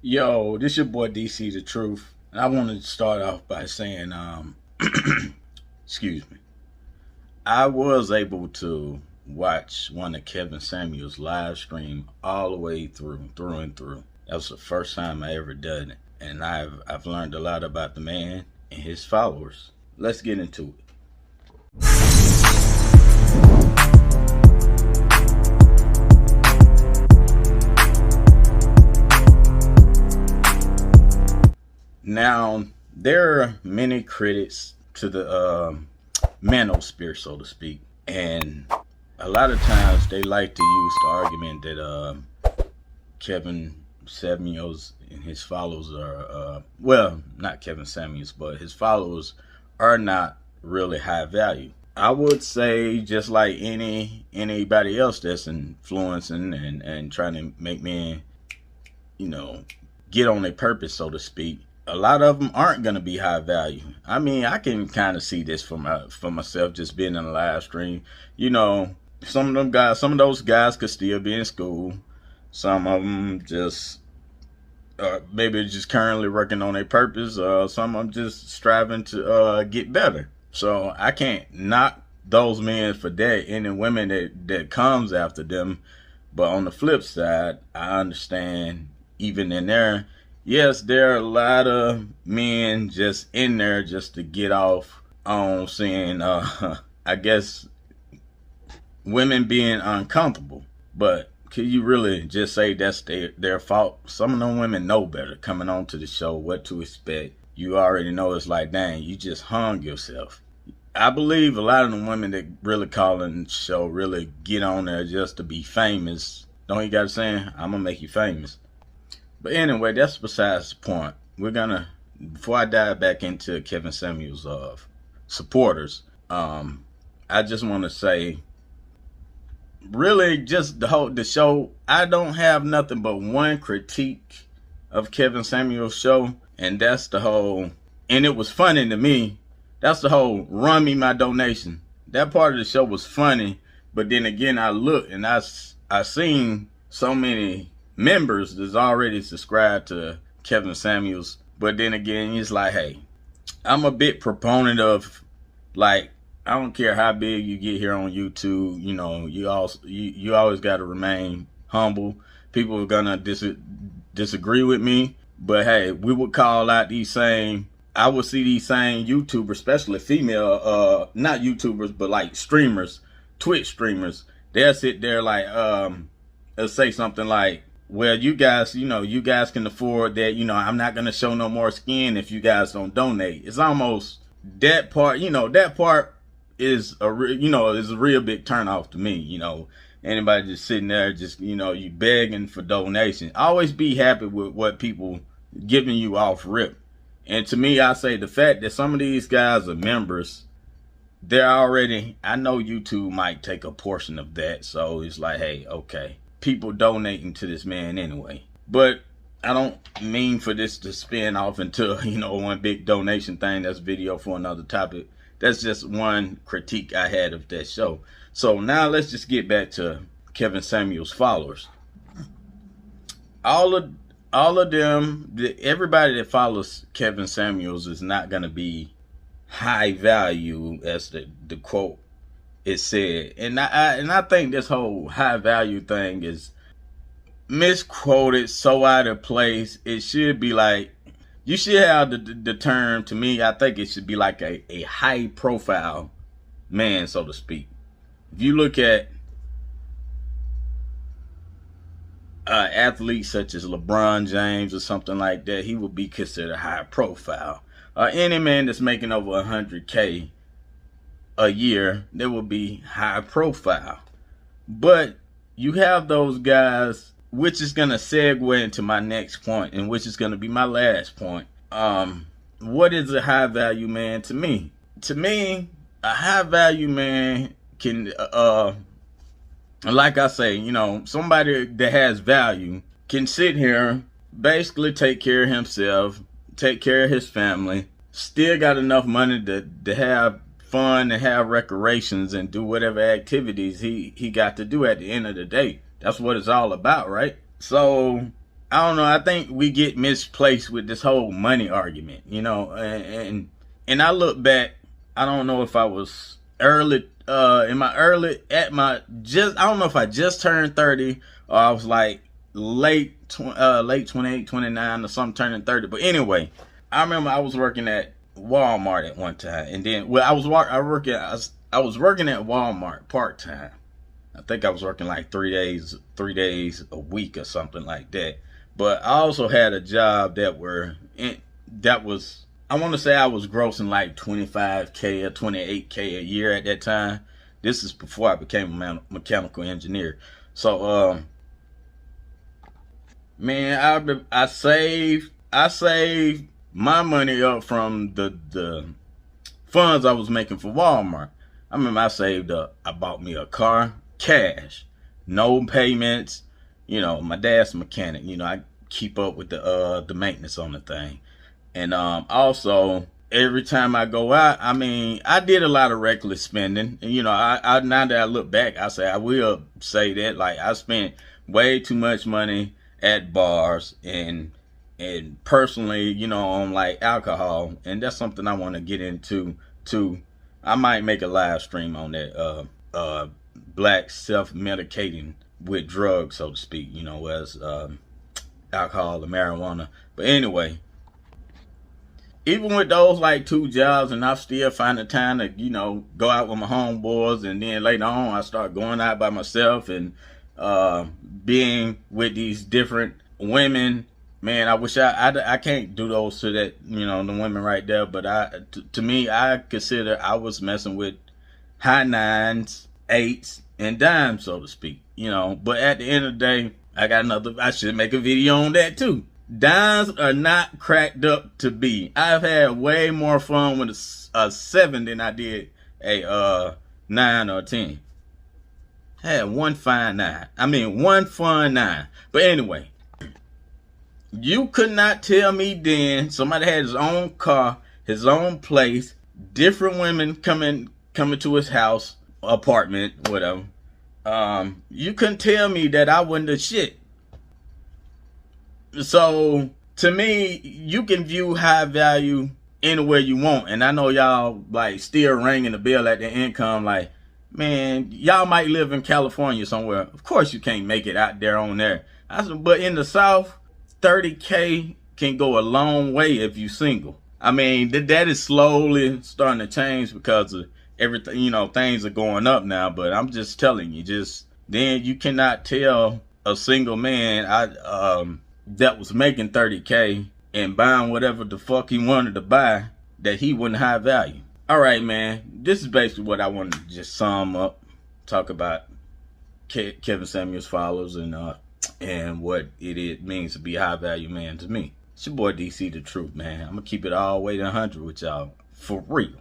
Yo, this your boy DC the Truth. And I wanted to start off by saying, excuse me. I was able to watch one of Kevin Samuels' live stream all the way through and through. That was the first time I ever done it. And I've learned a lot about the man and his followers. Let's get into it. Now, there are many critics to the Manosphere, so to speak, and a lot of times they like to use the argument that Kevin Samuels and his followers are, well, not Kevin Samuels, but his followers are not really high value. I would say just like anybody else that's influencing and trying to make men, get on their purpose, so to speak. A lot of them aren't going to be high value. I mean, I can kind of see this for myself just being in a live stream. Some of those guys could still be in school. Some of them just maybe just currently working on their purpose. Some of them just striving to get better. So I can't knock those men for that, and the women that comes after them. But on the flip side, I understand even in there, yes, there are a lot of men just in there just to get off on seeing, I guess, women being uncomfortable. But can you really just say that's their fault? Some of them women know better coming on to the show, what to expect. You already know it's like, dang, you just hung yourself. I believe a lot of the women that really call in the show really get on there just to be famous. Don't you got to say, I'm going to make you famous. But anyway, that's besides the point. Before I dive back into Kevin Samuels' supporters, I just want to say, really, just the show, I don't have nothing but one critique of Kevin Samuels' show, and that's and it was funny to me, that's the whole run me my donation. That part of the show was funny, but then again, I looked and I seen so many members that's already subscribed to Kevin Samuels, but then again, it's like, hey, I'm a bit proponent of, like, I don't care how big you get here on YouTube, you always got to remain humble. People are gonna disagree with me, but hey, we would call out I would see these same YouTubers, especially female, not YouTubers, but like streamers, Twitch streamers. They'll sit there like, they'll say something like, well, you guys can afford that. I'm not going to show no more skin if you guys don't donate. It's almost that part, that part is a real big turnoff to me. Anybody just sitting there, just, you begging for donation. Always be happy with what people giving you off rip. And to me, I say the fact that some of these guys are members, I know YouTube might take a portion of that. So it's like, hey, okay, people donating to this man anyway. But I don't mean for this to spin off into, one big donation thing. That's video for another topic. That's just one critique I had of that show. So now let's just get back to Kevin Samuels' followers. All of them, everybody that follows Kevin Samuels is not going to be high value, as the quote is said. And I think this whole high value thing is misquoted, so out of place. It should be like, you should have the term, to me, I think it should be like a high profile man, so to speak. If you look at athletes such as LeBron James or something like that, he would be considered high profile. Any man that's making over 100K a year, they will be high profile. But you have those guys, which is going to segue into my next point, and which is going to be my last point. What is a high value man to me? To me, a high value man can, like I say, somebody that has value can sit here, basically take care of himself, take care of his family, still got enough money to have fun and have recreations and do whatever activities he got to do at the end of the day. That's what it's all about, right? So I don't know. I think we get misplaced with this whole money argument, and I look back. I don't know if I was early, in my early at my just. I don't know if I just turned 30 or I was like late 28, 29 or something, turning 30. But anyway, I remember I was working at Walmart at one time, and then I was working at Walmart part time. I think I was working like 3 days a week or something like that. But I also had a job that was, I want to say I was grossing like 25K or 28K a year at that time. This is before I became a mechanical engineer. So man, I saved my money up from the funds I was making for Walmart. I remember I saved up. I bought me a car, cash, no payments. My dad's a mechanic. I keep up with the maintenance on the thing, and also every time I go out, I did a lot of reckless spending. And I now that I look back, I will say that like I spent way too much money at bars and personally, on like alcohol, and that's something I want to get into too. I might make a live stream on that. Black self-medicating with drugs, so to speak. As alcohol and marijuana. But anyway, even with those like 2 jobs, and I still find the time to go out with my homeboys, and then later on I start going out by myself and being with these different women. Man, I wish I can't do those to that, the women right there. But to me, I consider I was messing with high 9s, 8s, and dimes, so to speak. But at the end of the day, I should make a video on that too. Dimes are not cracked up to be. I've had way more fun with a 7 than I did a 9 or 10. I had one fine 9. One fun 9. But anyway, you could not tell me then somebody had his own car, his own place, different women coming to his house, apartment, whatever. You couldn't tell me that I wasn't the shit. So to me, you can view high value anywhere you want. And I know y'all like still ringing the bell at the income, like, man, y'all might live in California somewhere. Of course you can't make it out there on there. But in the South, 30K can go a long way if you single. That is slowly starting to change because of everything. Things are going up now, but I'm just telling you, then you cannot tell a single man that was making 30K and buying whatever the fuck he wanted to buy that he wouldn't high value. All right, man, this is basically what I wanted to just sum up, talk about Kevin Samuels followers and what it means to be a high value man to me. It's your boy DC the Truth, man. I'm gonna keep it all the way to 100 with y'all, for real.